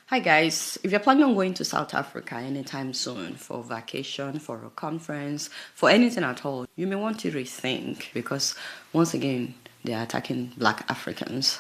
Hi guys, if you're planning on going to South Africa anytime soon for vacation, for a conference, for anything at all, you may want to rethink because once again, they are attacking black Africans.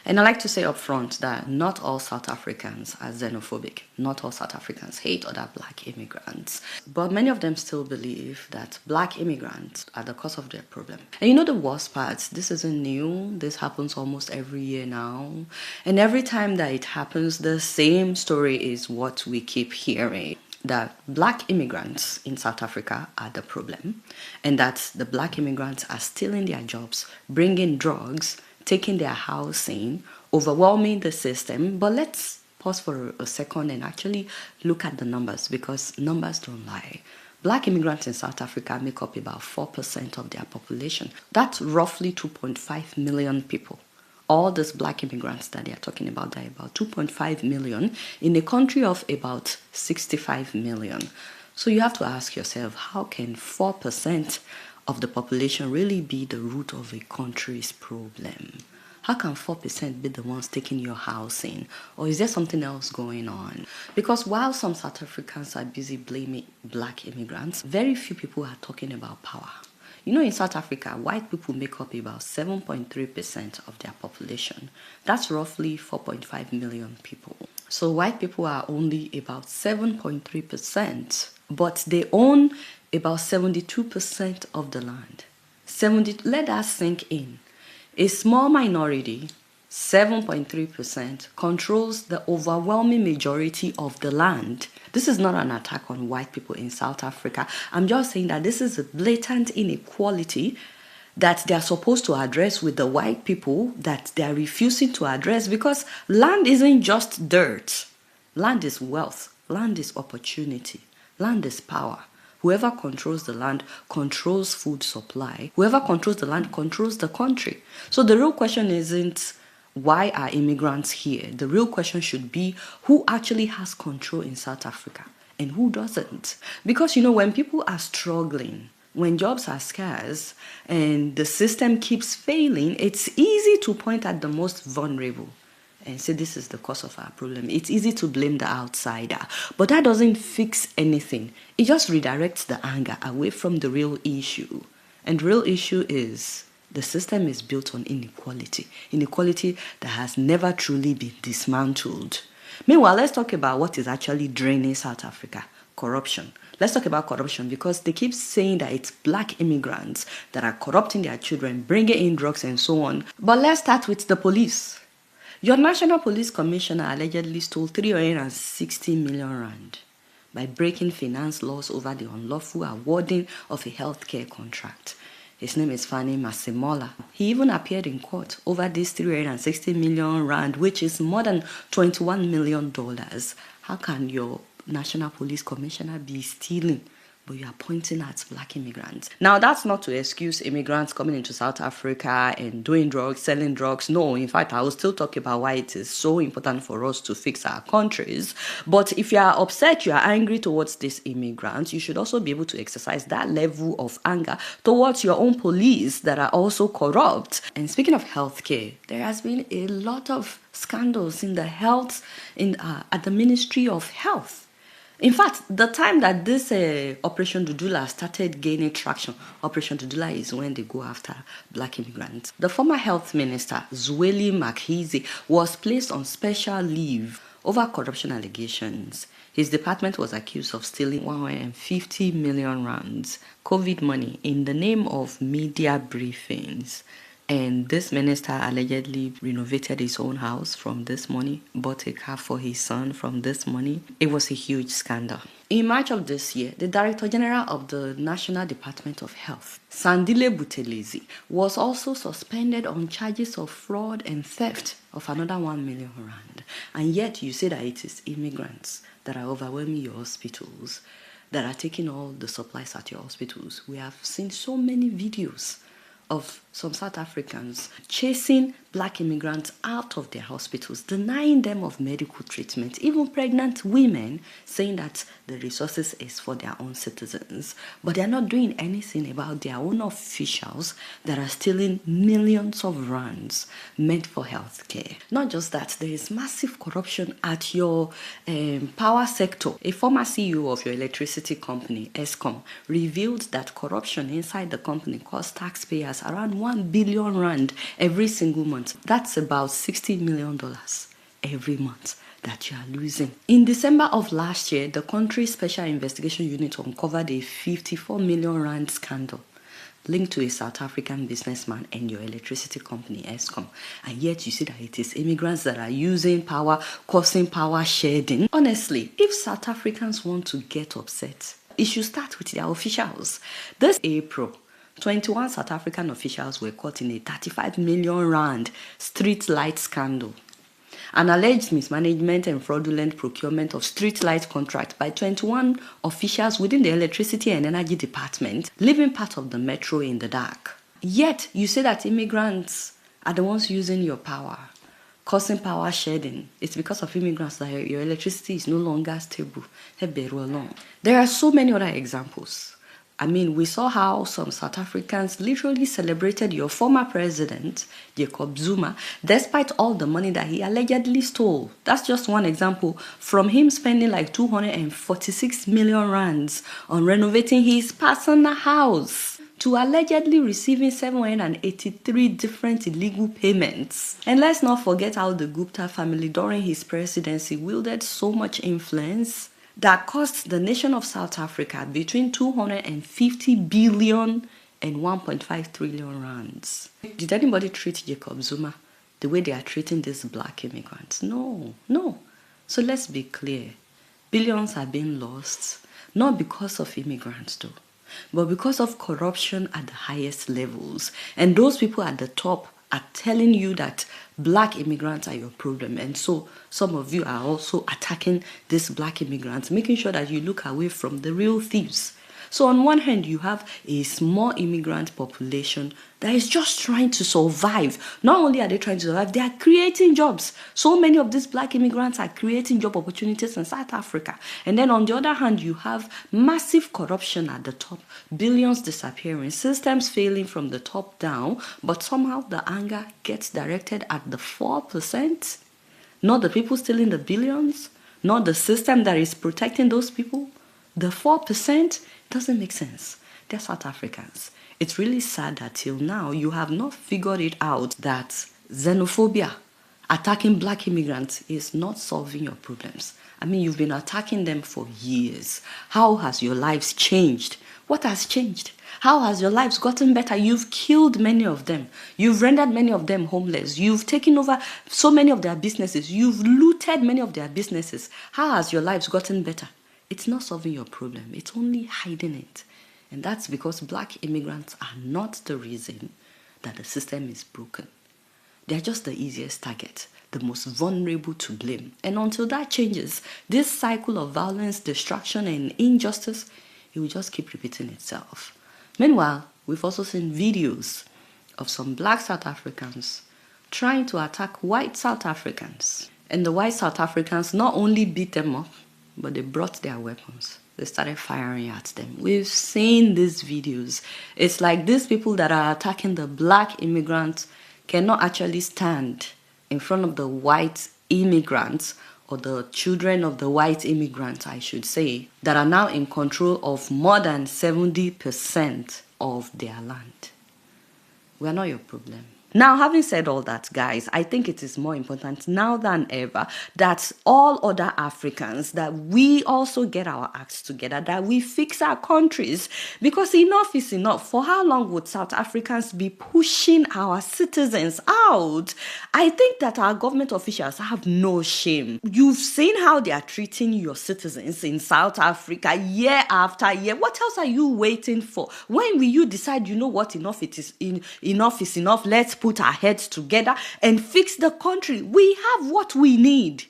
And I like to say up front that not all South Africans are xenophobic. Not all South Africans hate other black immigrants. But many of them still believe that black immigrants are the cause of their problem. And you know the worst part? This isn't new. This happens almost every year now. And every time that it happens, the same story is what we keep hearing. That black immigrants in South Africa are the problem. And that the black immigrants are stealing their jobs, bringing drugs, taking their housing, overwhelming the system. But let's pause for a second and actually look at the numbers because numbers don't lie. Black immigrants in South Africa make up about 4% of their population. That's roughly 2.5 million people. All these black immigrants that they are talking about, they're about 2.5 million in a country of about 65 million. So you have to ask yourself, how can 4% of the population really be the root of a country's problem? How can 4% be the ones taking your housing? Or is there something else going on? Because while some South Africans are busy blaming black immigrants, very few people are talking about power. You know, in South Africa, white people make up about 7.3% of their population. That's roughly 4.5 million people. So white people are only about 7.3%, but they own about 72% of the land. Let that sink in. A small minority, 7.3%, controls the overwhelming majority of the land. This is not an attack on white people in South Africa. I'm just saying that this is a blatant inequality that they are supposed to address with the white people that they are refusing to address because land isn't just dirt. Land is wealth. Land is opportunity. Land is power. Whoever controls the land controls food supply. Whoever controls the land controls the country. So the real question isn't why are immigrants here? The real question should be who actually has control in South Africa and who doesn't. Because, you know, when people are struggling, when jobs are scarce and the system keeps failing, it's easy to point at the most vulnerable and say this is the cause of our problem. It's easy to blame the outsider, but that doesn't fix anything. It just redirects the anger away from the real issue. And the real issue is the system is built on inequality. Inequality that has never truly been dismantled. Meanwhile, let's talk about what is actually draining South Africa. Corruption. Let's talk about corruption because they keep saying that it's black immigrants that are corrupting their children, bringing in drugs and so on. But let's start with the police. Your National Police Commissioner allegedly stole 360 million rand by breaking finance laws over the unlawful awarding of a healthcare contract. His name is Fanny Masemola. He even appeared in court over this 360 million rand, which is more than $21 million. How can your National Police Commissioner be stealing, but you are pointing at black immigrants? Now, that's not to excuse immigrants coming into South Africa and doing drugs, selling drugs. No, in fact, I will still talk about why it is so important for us to fix our countries. But if you are upset, you are angry towards these immigrants, you should also be able to exercise that level of anger towards your own police that are also corrupt. And speaking of healthcare, there has been a lot of scandals in the health, at the Ministry of Health. In fact, the time that this Operation Dudula started gaining traction, Operation Dudula is when they go after black immigrants. The former health minister, Zweli Makhizi, was placed on special leave over corruption allegations. His department was accused of stealing 150 million rands, COVID money, in the name of media briefings. And this minister allegedly renovated his own house from this money, bought a car for his son from this money. It was a huge scandal. In March of this year, the Director General of the National Department of Health, Sandile Buthelezi, was also suspended on charges of fraud and theft of another 1 million rand. And yet you say that it is immigrants that are overwhelming your hospitals, that are taking all the supplies at your hospitals. We have seen so many videos of some South Africans chasing black immigrants out of their hospitals, denying them of medical treatment, even pregnant women, saying that the resources is for their own citizens. But they're not doing anything about their own officials that are stealing millions of rands meant for healthcare. Not just that, there is massive corruption at your power sector. A former CEO of your electricity company, Eskom, revealed that corruption inside the company cost taxpayers around 1 billion rand every single month. That's about $60 million every month that you are losing. In December of last year, the country's Special Investigation Unit uncovered a 54 million rand scandal linked to a South African businessman and your electricity company, Eskom. And yet you see that it is immigrants that are using power, causing power shedding. Honestly, if South Africans want to get upset, it should start with their officials. This April, 21 South African officials were caught in a 35 million rand street light scandal. An alleged mismanagement and fraudulent procurement of street light contracts by 21 officials within the electricity and energy department, leaving part of the metro in the dark. Yet, you say that immigrants are the ones using your power, causing power shedding. It's because of immigrants that your electricity is no longer stable. There are so many other examples. I mean, we saw how some South Africans literally celebrated your former president, Jacob Zuma, despite all the money that he allegedly stole. That's just one example, from him spending like 246 million rands on renovating his personal house, to allegedly receiving 783 different illegal payments. And let's not forget how the Gupta family during his presidency wielded so much influence that cost the nation of South Africa between 250 billion and 1.5 trillion rands. Did anybody treat Jacob Zuma the way they are treating these black immigrants? No. So let's be clear. Billions are being lost, not because of immigrants though, but because of corruption at the highest levels. And those people at the top are telling you that black immigrants are your problem. And so some of you are also attacking these black immigrants, making sure that you look away from the real thieves. So on one hand, you have a small immigrant population that is just trying to survive. Not only are they trying to survive, they are creating jobs. So many of these black immigrants are creating job opportunities in South Africa. And then on the other hand, you have massive corruption at the top, billions disappearing, systems failing from the top down, but somehow the anger gets directed at the 4%, not the people stealing the billions, not the system that is protecting those people. The 4% doesn't make sense. They're South Africans. It's really sad that till now you have not figured it out that xenophobia, attacking black immigrants, is not solving your problems. I mean, you've been attacking them for years. How has your lives changed? What has changed? How has your lives gotten better? You've killed many of them. You've rendered many of them homeless. You've taken over so many of their businesses. You've looted many of their businesses. How has your lives gotten better? It's not solving your problem. It's only hiding it. And that's because black immigrants are not the reason that the system is broken. They're just the easiest target, the most vulnerable to blame. And until that changes, this cycle of violence, destruction, and injustice, it will just keep repeating itself. Meanwhile, we've also seen videos of some black South Africans trying to attack white South Africans. And the white South Africans not only beat them up, but they brought their weapons. They started firing at them. We've seen these videos. It's like these people that are attacking the black immigrants cannot actually stand in front of the white immigrants, or the children of the white immigrants, I should say, that are now in control of more than 70% of their land. We are not your problem. Now, having said all that, guys, I think it is more important now than ever that all other Africans, that we also get our acts together, that we fix our countries, because enough is enough. For how long would South Africans be pushing our citizens out? I think that our government officials have no shame. You've seen how they are treating your citizens in South Africa year after year. What else are you waiting for? When will you decide, you know what, enough is enough, let's put our heads together and fix the country? We have what we need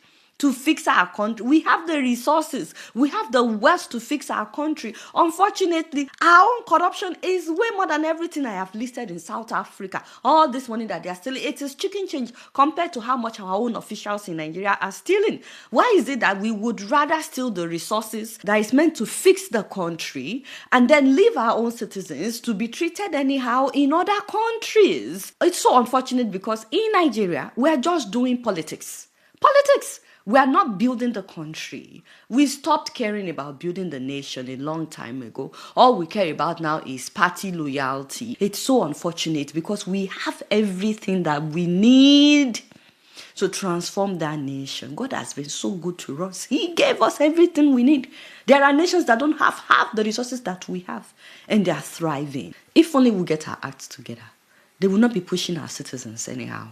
to fix our country. We have the resources. We have the wealth to fix our country. Unfortunately, our own corruption is way more than everything I have listed in South Africa. All this money that they are stealing, it is chicken change compared to how much our own officials in Nigeria are stealing. Why is it that we would rather steal the resources that is meant to fix the country and then leave our own citizens to be treated anyhow in other countries? It's so unfortunate because in Nigeria, we're just doing politics. Politics! We are not building the country. We stopped caring about building the nation a long time ago. All we care about now is party loyalty. It's so unfortunate because we have everything that we need to transform that nation. God has been so good to us. He gave us everything we need. There are nations that don't have half the resources that we have, and they are thriving. If only we get our acts together, they will not be pushing our citizens anyhow.